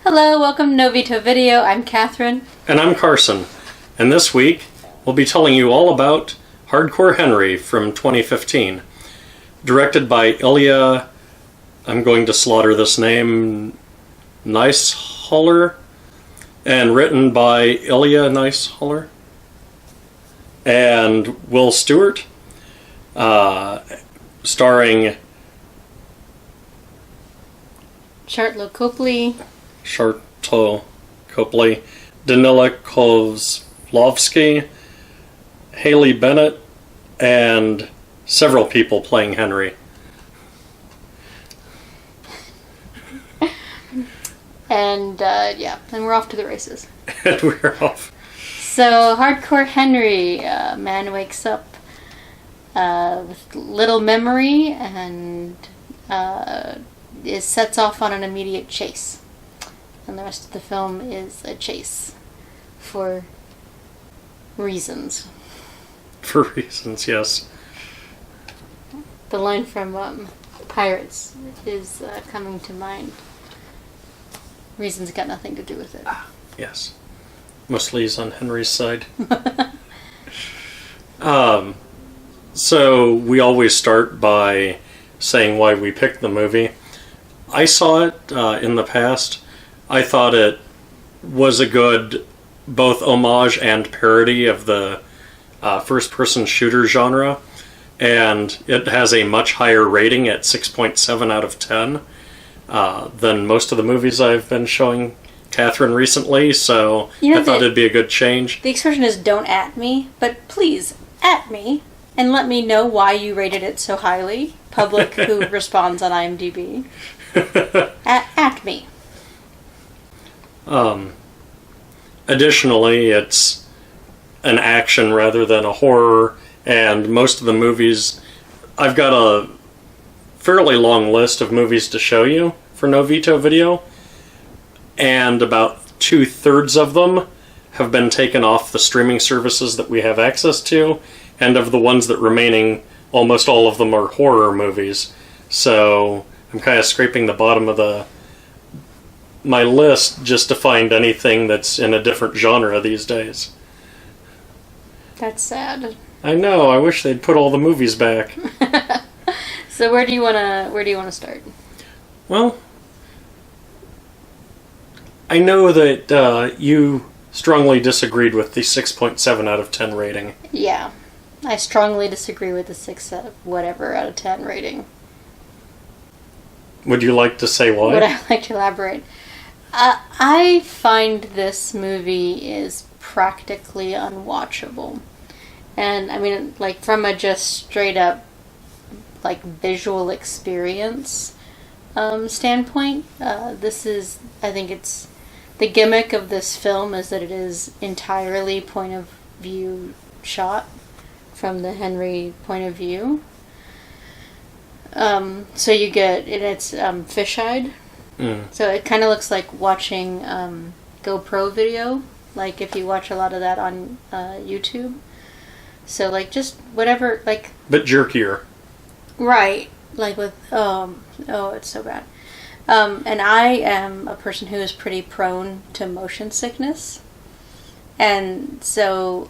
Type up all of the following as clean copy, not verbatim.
Hello, welcome to No Veto Video. I'm Catherine. And I'm Carson. And this week, we'll be telling you all about Harcore Henry from 2015. Directed by Ilya, I'm going to slaughter this name, Neisholler. And written by Ilya Neisholler. And Will Stewart. Starring Charlotte Copley. Charlotte Copley, Danila Kozlovsky, Haley Bennett, and several people playing Henry. And and we're off to the races. And we're off. So, Harcore Henry, a man wakes up with little memory and sets off on an immediate chase. And the rest of the film is a chase for reasons. For reasons, yes. The line from Pirates is coming to mind. Reasons got nothing to do with it. Yes. Mostly he's on Henry's side. So we always start by saying why we picked the movie. I saw it in the past. I thought it was a good both homage and parody of the first-person shooter genre, and it has a much higher rating at 6.7 out of 10 than most of the movies I've been showing Catherine recently, so I thought it'd be a good change. The expression is don't at me, but please at me and let me know why you rated it so highly. Public who responds on IMDb. At me. Additionally, it's an action rather than a horror, and most of the movies, I've got a fairly long list of movies to show you for No Veto Video, and about 2/3 of them have been taken off the streaming services that we have access to, and of the ones that remaining, almost all of them are horror movies. So I'm kind of scraping the bottom of my list just to find anything that's in a different genre these days. That's sad. I know. I wish they'd put all the movies back. So where do you wanna start? Well, I know that you strongly disagreed with the 6.7 out of 10 rating. Yeah, I strongly disagree with the 6 out of 10 rating. Would you like to say why? Would I like to elaborate? I find this movie is practically unwatchable. And I mean, like, from a just straight up, like, visual experience standpoint, I think it's, the gimmick of this film is that it is entirely point of view shot from the Henry point of view. So you get, it's fisheye. So it kind of looks like watching GoPro video, like if you watch a lot of that on YouTube. So like just whatever, like... But jerkier. Right. Like with, it's so bad. And I am a person who is pretty prone to motion sickness. And so,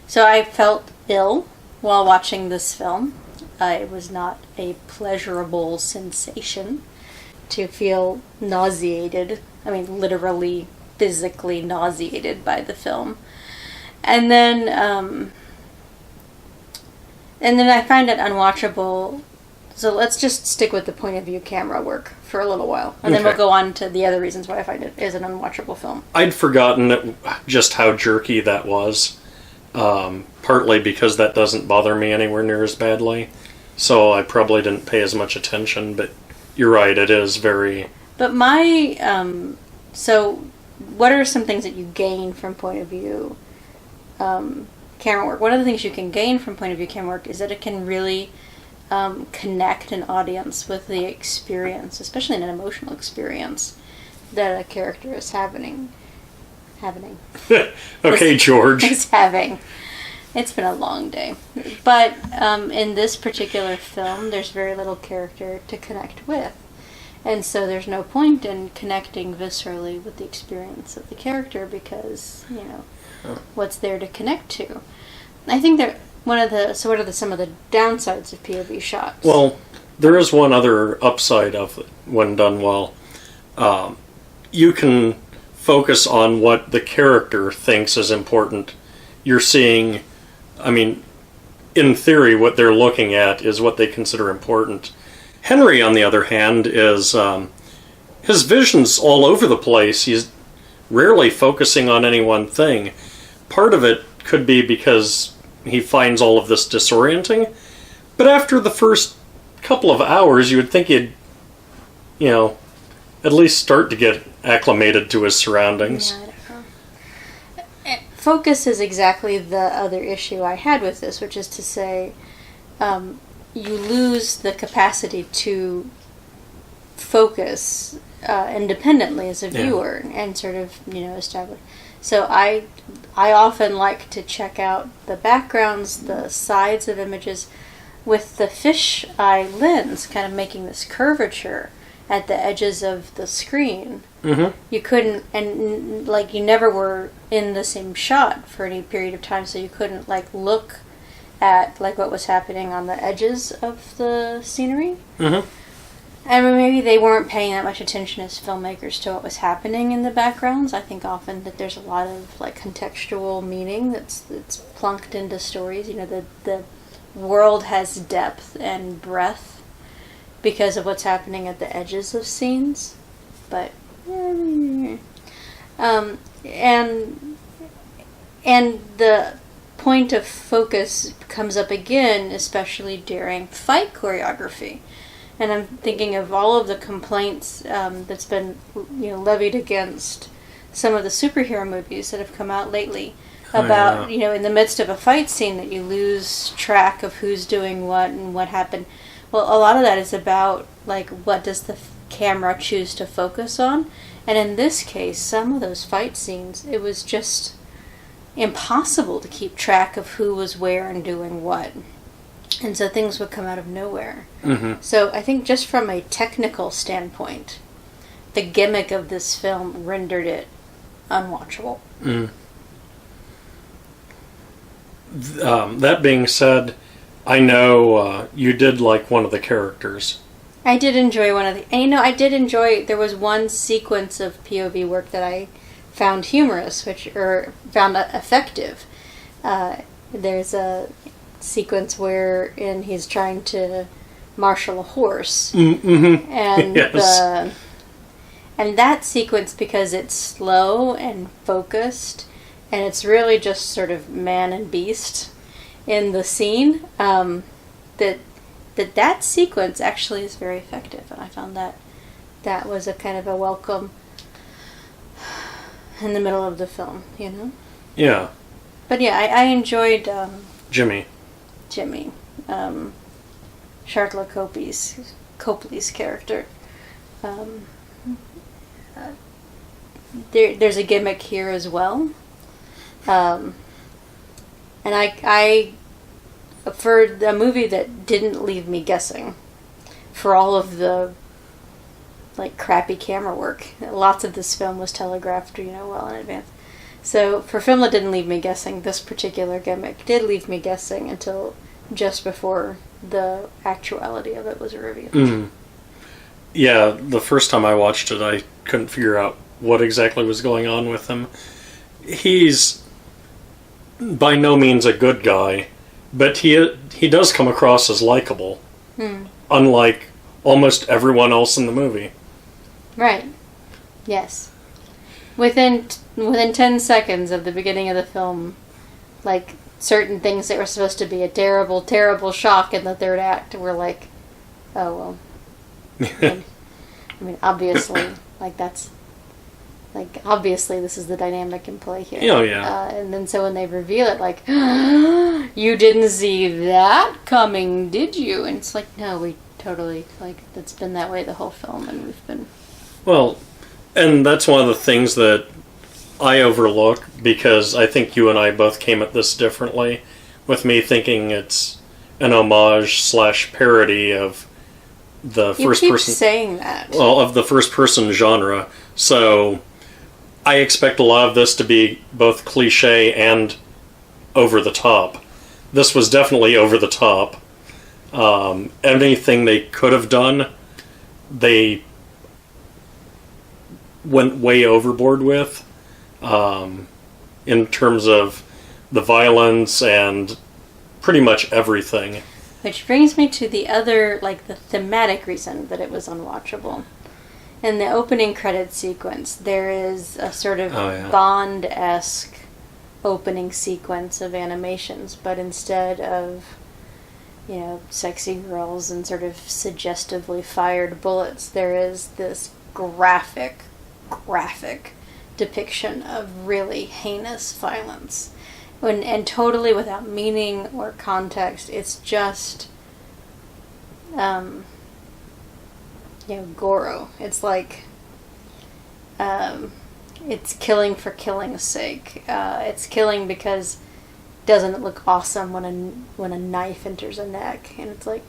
so I felt ill while watching this film. It was not a pleasurable sensation to feel nauseated. I mean, literally, physically nauseated by the film. And then I find it unwatchable. So let's just stick with the point of view camera work for a little while. And then we'll go on to the other reasons why I find it is an unwatchable film. I'd forgotten just how jerky that was. Partly because that doesn't bother me anywhere near as badly. So I probably didn't pay as much attention, but you're right, it is very... But so what are some things that you gain from point of view camera work? One of the things you can gain from point of view camera work is that it can really connect an audience with the experience, especially an emotional experience that a character is having. Okay, George. Is having. It's been a long day. But in this particular film, there's very little character to connect with. And so there's no point in connecting viscerally with the experience of the character because, what's there to connect to? I think that what are some of the downsides of POV shots? Well, there is one other upside of it when done well. You can focus on what the character thinks is important. You're seeing, in theory, what they're looking at is what they consider important. Henry, on the other hand, is his vision's all over the place. He's rarely focusing on any one thing. Part of it could be because he finds all of this disorienting, but after the first couple of hours, you would think he'd, at least start to get acclimated to his surroundings. Yeah, I don't know. Focus is exactly the other issue I had with this, which is to say, you lose the capacity to focus independently as a viewer and sort of, establish. So I often like to check out the backgrounds, the sides of images with the fisheye lens, kind of making this curvature at the edges of the screen. Mm-hmm. You couldn't, and you never were in the same shot for any period of time, so you couldn't look at what was happening on the edges of the scenery. Mm-hmm. And maybe they weren't paying that much attention as filmmakers to what was happening in the backgrounds. I think often that there's a lot of contextual meaning that's plunked into stories. The world has depth and breadth because of what's happening at the edges of scenes. But and the point of focus comes up again, especially during fight choreography. And I'm thinking of all of the complaints that's been levied against some of the superhero movies that have come out lately about, in the midst of a fight scene that you lose track of who's doing what and what happened. Well, a lot of that is about, what does the camera choose to focus on? And in this case, some of those fight scenes, it was just impossible to keep track of who was where and doing what. And so things would come out of nowhere. Mm-hmm. So I think just from a technical standpoint, the gimmick of this film rendered it unwatchable. Mm. That being said, I know you did like one of the characters. I did enjoy one of the... And, I did enjoy... There was one sequence of POV work that I found humorous, or found effective. There's a sequence wherein he's trying to marshal a horse. Mm-hmm. And yes. And that sequence, because it's slow and focused, and it's really just sort of man and beast in the scene, that sequence actually is very effective, and I found that was a kind of a welcome in the middle of the film, Yeah. But yeah, I enjoyed Jimmy, Charlotte Copley's character. There's a gimmick here as well, and I for a movie that didn't leave me guessing, for all of the crappy camera work, lots of this film was telegraphed, well in advance. So for a film that didn't leave me guessing, this particular gimmick did leave me guessing until just before the actuality of it was revealed. Mm. Yeah, the first time I watched it, I couldn't figure out what exactly was going on with him. He's by no means a good guy, but he does come across as likable, unlike almost everyone else in the movie. Right. Yes. Within 10 seconds of the beginning of the film, certain things that were supposed to be a terrible, terrible shock in the third act were oh well. Obviously, that's obviously this is the dynamic in play here. Oh yeah. And then so when they reveal it, you didn't see that coming, did you? And it's no, we totally it's been that way the whole film, and we've been. Well, and that's one of the things that I overlook, because I think you and I both came at this differently, with me thinking it's an homage / parody of the You first keep person saying that. well, of the first person genre. So I expect a lot of this to be both cliche and over the top. This was definitely over the top. Anything they could have done, they went way overboard with, in terms of the violence and pretty much everything. Which brings me to the other, like, the thematic reason that it was unwatchable. In the opening credits sequence, there is a sort of Bond-esque opening sequence of animations, but instead of, sexy girls and sort of suggestively fired bullets, there is this graphic depiction of really heinous violence. And totally without meaning or context. It's just, Goro. It's like, it's killing for killing's sake. It's killing because doesn't it look awesome when a knife enters a neck? And it's like,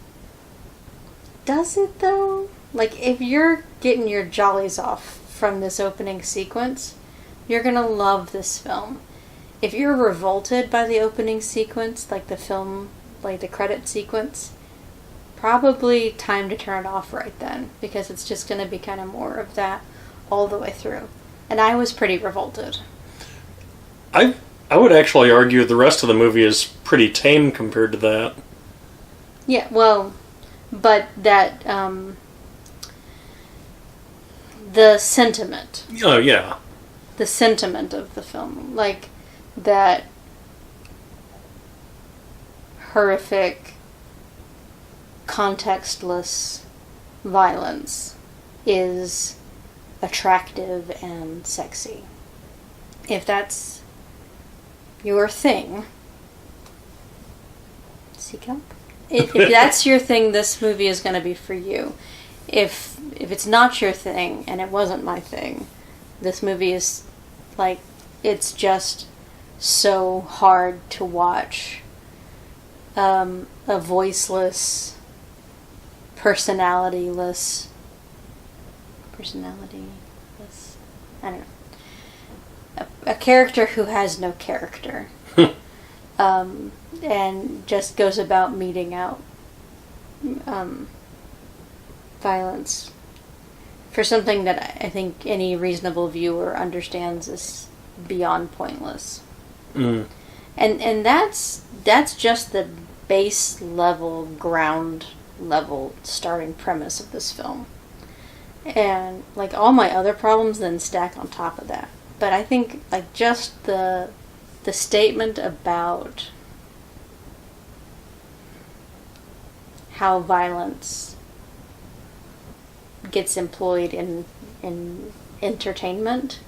does it though? Like, if you're getting your jollies off from this opening sequence, you're gonna love this film. If you're revolted by the opening sequence, like the film, like the credit sequence, probably time to turn it off right then, because it's just going to be kind of more of that all the way through. And I was pretty revolted. I would actually argue the rest of the movie is pretty tame compared to that. Yeah, well, but that, the sentiment. Oh, yeah. The sentiment of the film. Like, that horrific, contextless violence is attractive and sexy. If that's your thing, seek help. If that's your thing, this movie is going to be for you. If it's not your thing, and it wasn't my thing, this movie is like, it's just so hard to watch. A voiceless, personalityless, I don't know. A character who has no character. And just goes about meting out violence for something that I think any reasonable viewer understands is beyond pointless. Mm. And that's just the base level, ground level starting premise of this film. And like all my other problems then stack on top of that. But I think like just the statement about how violence gets employed in entertainment,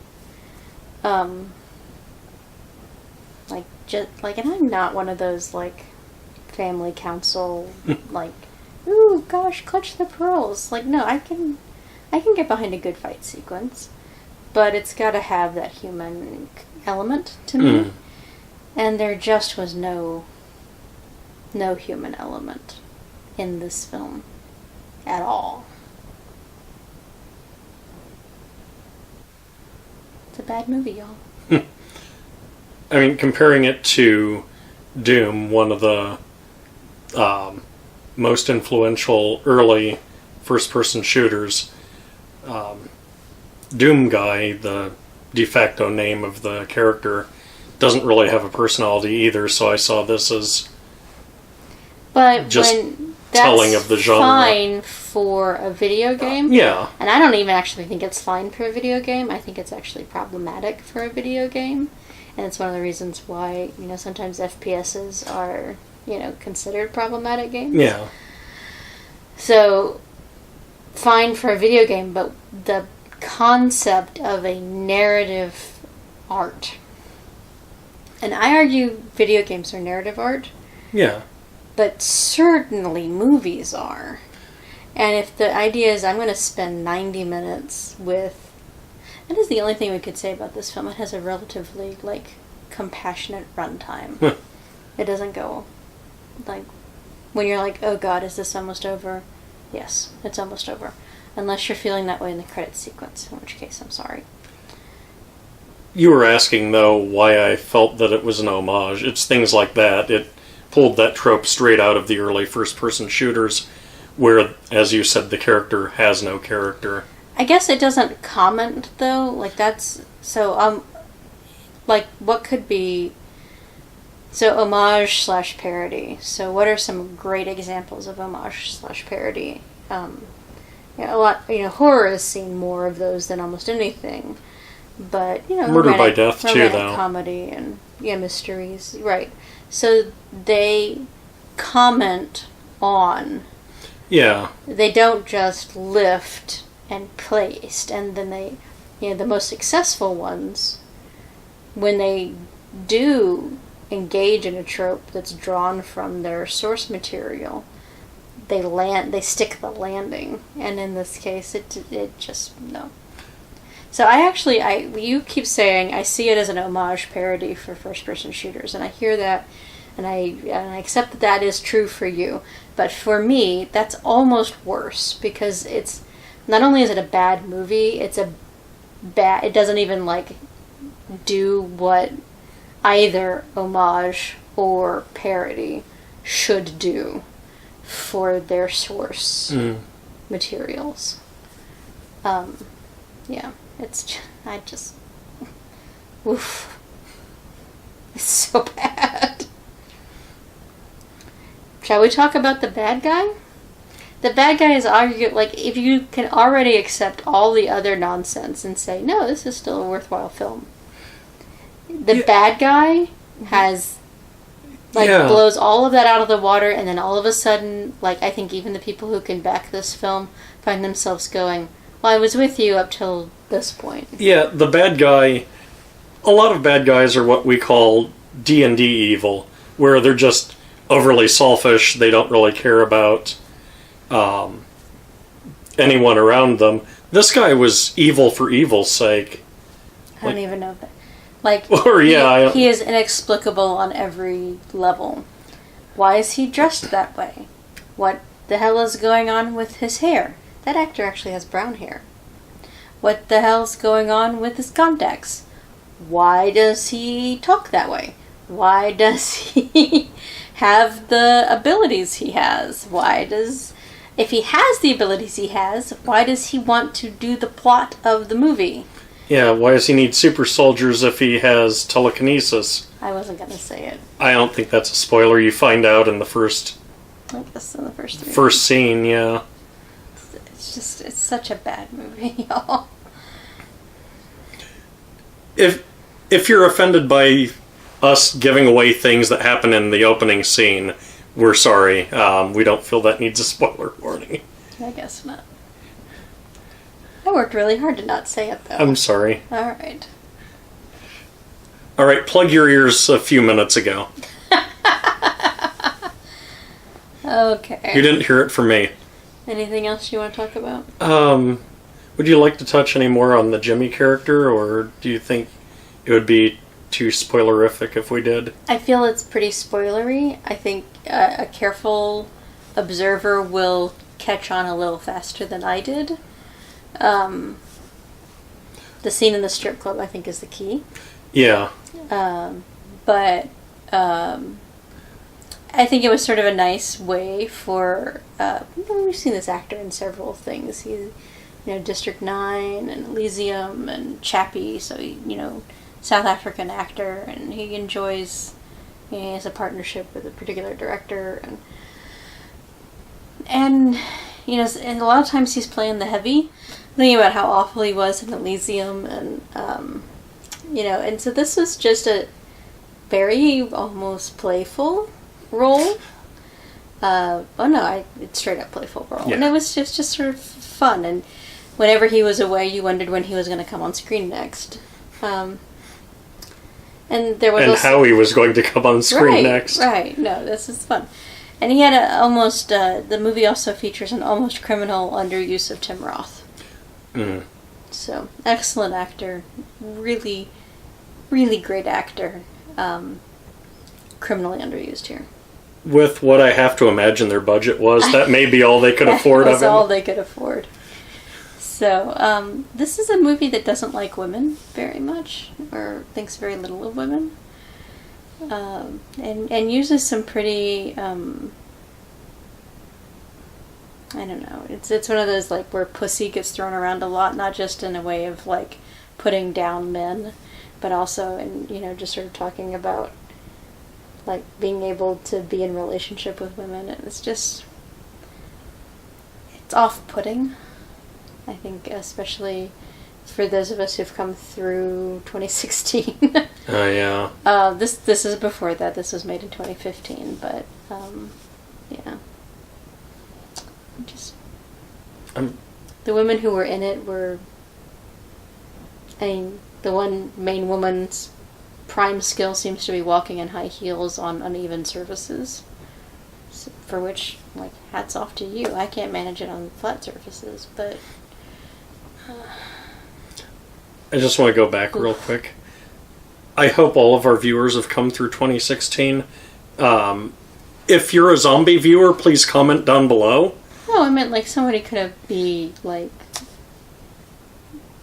and I'm not one of those like family council like, ooh gosh, clutch the pearls. Like, no, I can get behind a good fight sequence, but it's got to have that human element to me. And there just was no human element in this film at all. It's a bad movie, y'all. I mean, comparing it to Doom, one of the most influential early first-person shooters, Doom Guy, the de facto name of the character, doesn't really have a personality either, so I saw this as just telling of the genre. Fine for a video game. Yeah. And I don't even actually think it's fine for a video game. I think it's actually problematic for a video game. And it's one of the reasons why, sometimes FPSs are, considered problematic games. Yeah. So, fine for a video game, but the concept of a narrative art. And I argue video games are narrative art. Yeah. But certainly movies are. And if the idea is I'm going to spend 90 minutes with... That is the only thing we could say about this film. It has a relatively, compassionate runtime. It doesn't go, when you're like, oh god, is this almost over? Yes, it's almost over. Unless you're feeling that way in the credits sequence, in which case I'm sorry. You were asking, though, why I felt that it was an homage. It's things like that. It pulled that trope straight out of the early first-person shooters, where, as you said, the character has no character. I guess it doesn't comment, though. Like, that's... So, like, what could be... So, homage/parody. So, what are some great examples of homage/parody? A lot, horror has seen more of those than almost anything. But, Murder by Death, too, though. Comedy and, mysteries. Right. So, they comment on... Yeah. They don't just lift and paste, and then they... the most successful ones, when they do engage in a trope that's drawn from their source material, they stick the landing, and in this case it just no. So you keep saying I see it as an homage parody for first person shooters, and I hear that, and I accept that is true for you, but for me that's almost worse, because it's not only is it a bad movie, it doesn't even do what either homage or parody should do for their source materials. Oof. It's so bad. Shall we talk about the bad guy? The bad guy is if you can already accept all the other nonsense and say, no, this is still a worthwhile film. The bad guy has, blows all of that out of the water, and then all of a sudden, I think even the people who can back this film find themselves going, well, I was with you up till this point. Yeah, the bad guy, a lot of bad guys are what we call D&D evil, where they're just overly selfish, they don't really care about anyone around them. This guy was evil for evil's sake. I don't even know that. He is inexplicable on every level. Why is he dressed that way? What the hell is going on with his hair? That actor actually has brown hair. What the hell's going on with his contacts? Why does he talk that way? Why does he have the abilities he has? If he has the abilities he has, why does he want to do the plot of the movie? Yeah, why does he need super soldiers if he has telekinesis? I wasn't going to say it. I don't think that's a spoiler. You find out in the first... I guess in the first three. First scene, yeah. It's such a bad movie, y'all. If you're offended by us giving away things that happen in the opening scene, we're sorry. We don't feel that needs a spoiler warning. I guess not. I worked really hard to not say it, though. I'm sorry. Alright, plug your ears a few minutes ago. Okay. You didn't hear it from me. Anything else you want to talk about? Would you like to touch any more on the Jimmy character, or do you think it would be too spoilerific if we did? I feel it's pretty spoilery. I think a careful observer will catch on a little faster than I did. The scene in the strip club, I think, is the key. Yeah. But I think it was sort of a nice way for... we've seen this actor in several things. He's, District 9 and Elysium and Chappie, so, South African actor, and he enjoys... he has a partnership with a particular director, and a lot of times he's playing the heavy, thinking about how awful he was in Elysium, and and so this was just a very almost playful role. It's straight up playful role, yeah. And it was just sort of fun. And whenever he was away, you wondered when he was going to come on screen next. And there was how he was going to come on screen next. Right. No, this is fun. And he had the movie also features an almost criminal underuse of Tim Roth. Mm. So, excellent actor. Really, really great actor. Criminally underused here. with what I have to imagine their budget was, that may be all they could afford of him. That's all they could afford. So, this is a movie that doesn't like women very much, or thinks very little of women. And uses some pretty, I don't know, it's one of those, like, where pussy gets thrown around a lot, not just in a way of, like, putting down men, but also in, just sort of talking about, like, being able to be in relationship with women. It's off-putting, I think, especially for those of us who've come through 2016. Oh, yeah. This is before that. This was made in 2015, but, yeah. The women who were in it were, the one main woman's prime skill seems to be walking in high heels on uneven surfaces, for which, like, hats off to you. I can't manage it on flat surfaces, but... I just want to go back real quick. I hope all of our viewers have come through 2016. If you're a zombie viewer, please comment down below. No, I meant, like, somebody could be, like,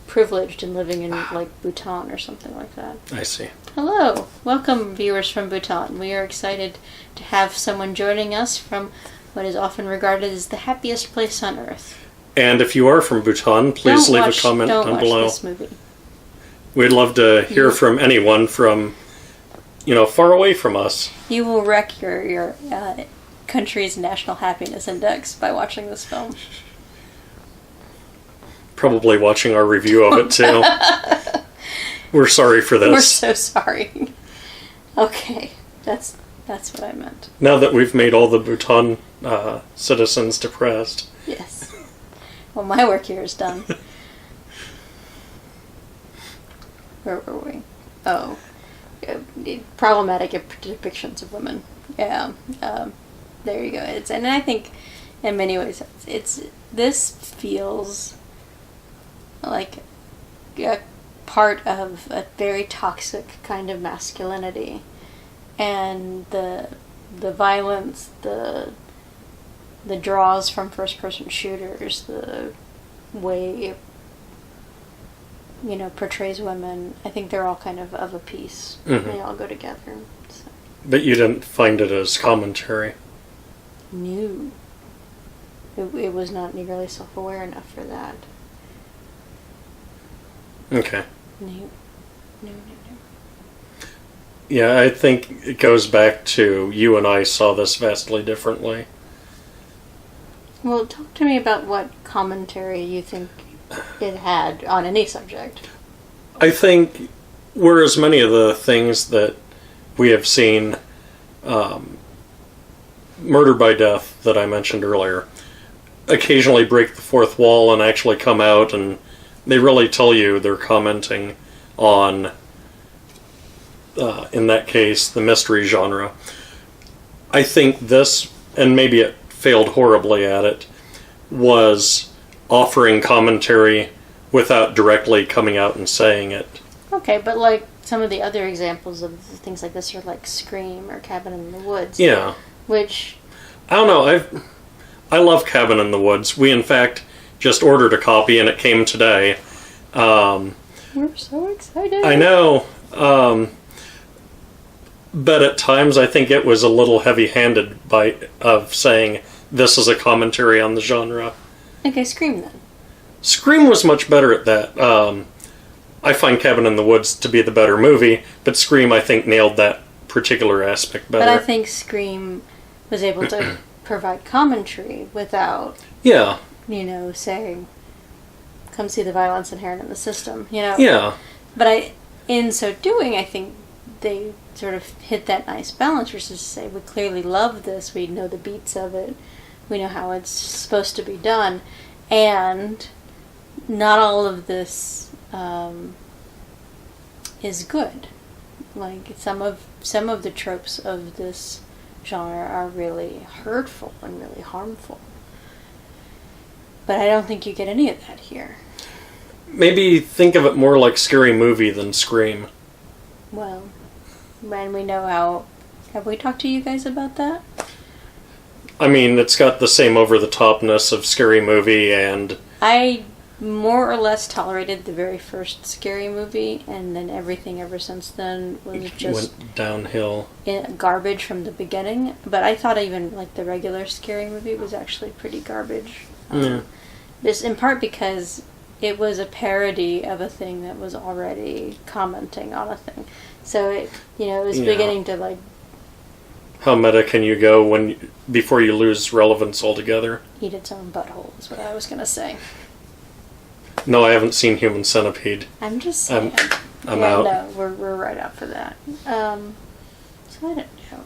privileged and living in, like, Bhutan or something like that. I see. Hello. Welcome, viewers from Bhutan. We are excited to have someone joining us from what is often regarded as the happiest place on Earth. And if you are from Bhutan, please leave a comment down below. Don't watch this movie. We'd love to hear from anyone from, far away from us. You will wreck your country's national happiness index by watching this film. Probably watching our review of it, too. We're sorry for this. We're so sorry. Okay, that's what I meant. Now that we've made all the Bhutan citizens depressed. Yes. Well, my work here is done. Where were we? Oh. Problematic depictions of women. Yeah. There you go. And I think, in many ways, this feels like a part of a very toxic kind of masculinity, and the violence, the draws from first-person shooters, the way portrays women. I think they're all kind of a piece. Mm-hmm. They all go together. So. But you didn't find it as commentary? No. It was not nearly self-aware enough for that. Okay. No. Yeah, I think it goes back to you and I saw this vastly differently. Well, talk to me about what commentary you think it had on any subject. I think, whereas many of the things that we have seen, murder by death that I mentioned earlier, occasionally break the fourth wall and actually come out and they really tell you they're commenting on, in that case, the mystery genre. I think this, and maybe it failed horribly at it, was offering commentary without directly coming out and saying it. Okay, but like some of the other examples of things like this are like Scream or Cabin in the Woods. Yeah. Which... I don't know, I love Cabin in the Woods. We, in fact, just ordered a copy and it came today. We're so excited. I know. But at times I think it was a little heavy-handed of saying this is a commentary on the genre. Okay, Scream then. Scream was much better at that. I find Cabin in the Woods to be the better movie, but Scream I think nailed that particular aspect better. But I think Scream was able to provide commentary without, saying, come see the violence inherent in the system, Yeah. But in so doing, I think they sort of hit that nice balance, which is to say, we clearly love this, we know the beats of it, we know how it's supposed to be done, and not all of this is good. Like, some of the tropes of this genre are really hurtful and really harmful. But I don't think you get any of that here. Maybe think of it more like Scary Movie than Scream. Well, and we know how... Have we talked to you guys about that? I mean, it's got the same over-the-topness of Scary Movie, and I more or less tolerated the very first Scary Movie, and then everything ever since then was just went downhill. Garbage from the beginning. But I thought even like the regular Scary Movie was actually pretty garbage. This in part because it was a parody of a thing that was already commenting on a thing. So it was beginning to like. How meta can you go before you lose relevance altogether? Eat its own butthole is what I was going to say. No, I haven't seen Human Centipede. I'm just saying. I'm out. No, we're right out for that. So I don't know.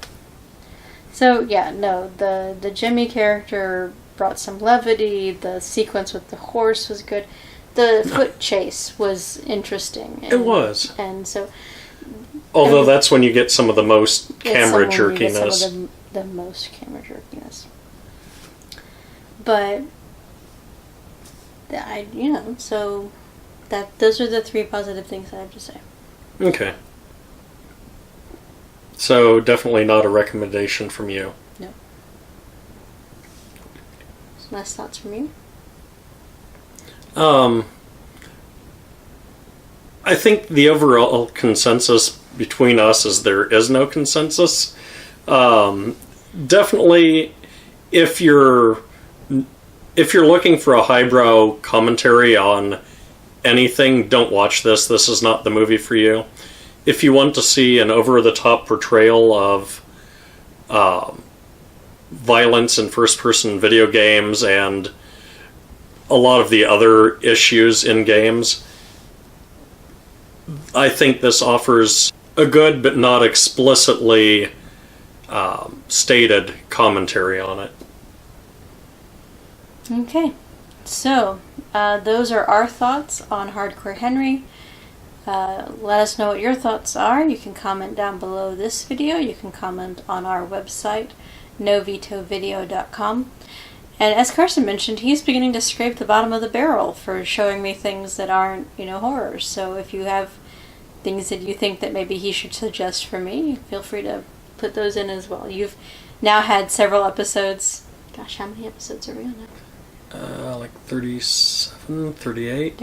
So yeah, no, the Jimmy character brought some levity. The sequence with the horse was good. The foot chase was interesting. It was. And so. Although that's when you get some of the most camera jerkiness. Some of the most camera jerkiness. But so those are the 3 positive things I have to say. Okay. So definitely not a recommendation from you. No. Last thoughts from you? I think the overall consensus between us is there is no consensus. Definitely, if you're looking for a highbrow commentary on anything, don't watch this. This is not the movie for you. If you want to see an over-the-top portrayal of violence in first-person video games and a lot of the other issues in games, I think this offers a good but not explicitly stated commentary on it. Okay, so those are our thoughts on Harcore Henry. Let us know what your thoughts are. You can comment down below this video. You can comment on our website, novitovideo.com. And as Carson mentioned, he's beginning to scrape the bottom of the barrel for showing me things that aren't, horrors. So if you have things that you think that maybe he should suggest for me, feel free to put those in as well. You've now had several episodes. Gosh, how many episodes are we on now? Like 37, 38?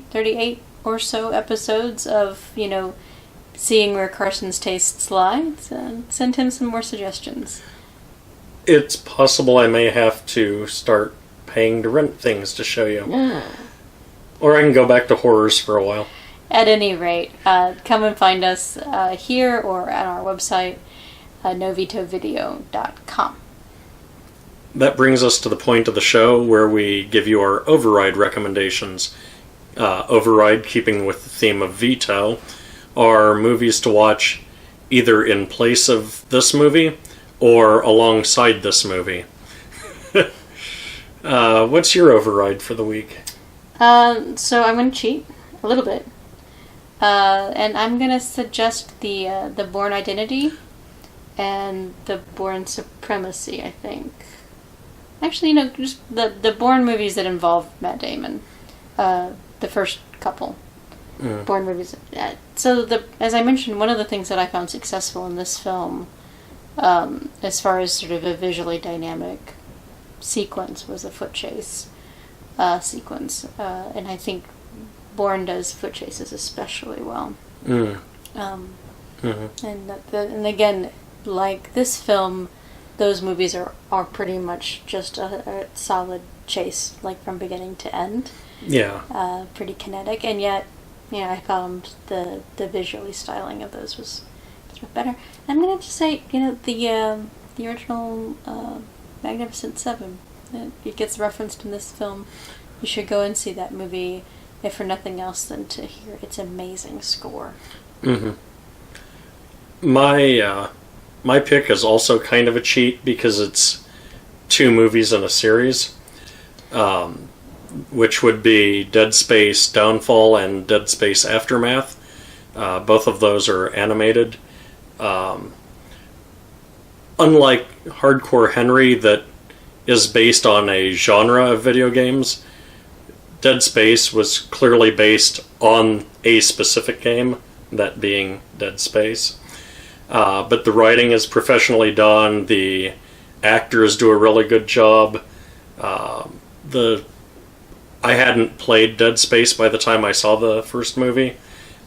38 or so episodes of, seeing where Carson's tastes lie. Send him some more suggestions. It's possible I may have to start paying to rent things to show you. Yeah. Or I can go back to horrors for a while. At any rate, come and find us here or at our website, novitovideo.com. That brings us to the point of the show where we give you our override recommendations. Override, keeping with the theme of veto, are movies to watch either in place of this movie or alongside this movie. What's your override for the week? So I'm going to cheat a little bit. And I'm going to suggest the Bourne Identity and the Bourne Supremacy, I think. Actually, just the Bourne movies that involve Matt Damon. The first couple. Bourne movies. So, as I mentioned, one of the things that I found successful in this film, as far as sort of a visually dynamic sequence, was the foot chase sequence. And I think Bourne does foot chases especially well. And again, like this film, those movies are pretty much just a solid chase, like from beginning to end. Yeah. Pretty kinetic, and yet, I found the visually styling of those was better. I'm gonna have to say, the original Magnificent Seven, it gets referenced in this film. You should go and see that movie, if for nothing else than to hear its amazing score. Mm-hmm. My pick is also kind of a cheat because it's 2 movies in a series, which would be Dead Space Downfall and Dead Space Aftermath. Both of those are animated. Unlike Harcore Henry, that is based on a genre of video games, Dead Space was clearly based on a specific game, that being Dead Space. But the writing is professionally done, the actors do a really good job. I hadn't played Dead Space by the time I saw the first movie,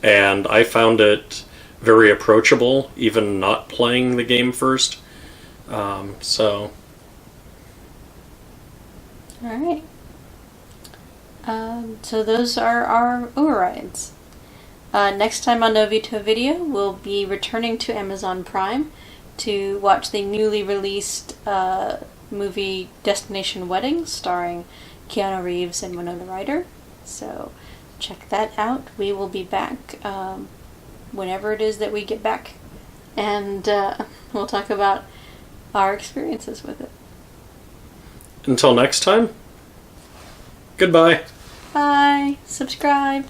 and I found it very approachable, even not playing the game first. So. All right. So those are our overrides. Next time on Novito Video, we'll be returning to Amazon Prime to watch the newly released movie Destination Wedding, starring Keanu Reeves and Winona Ryder. So check that out. We will be back whenever it is that we get back, and we'll talk about our experiences with it. Until next time, goodbye. Bye. Subscribe.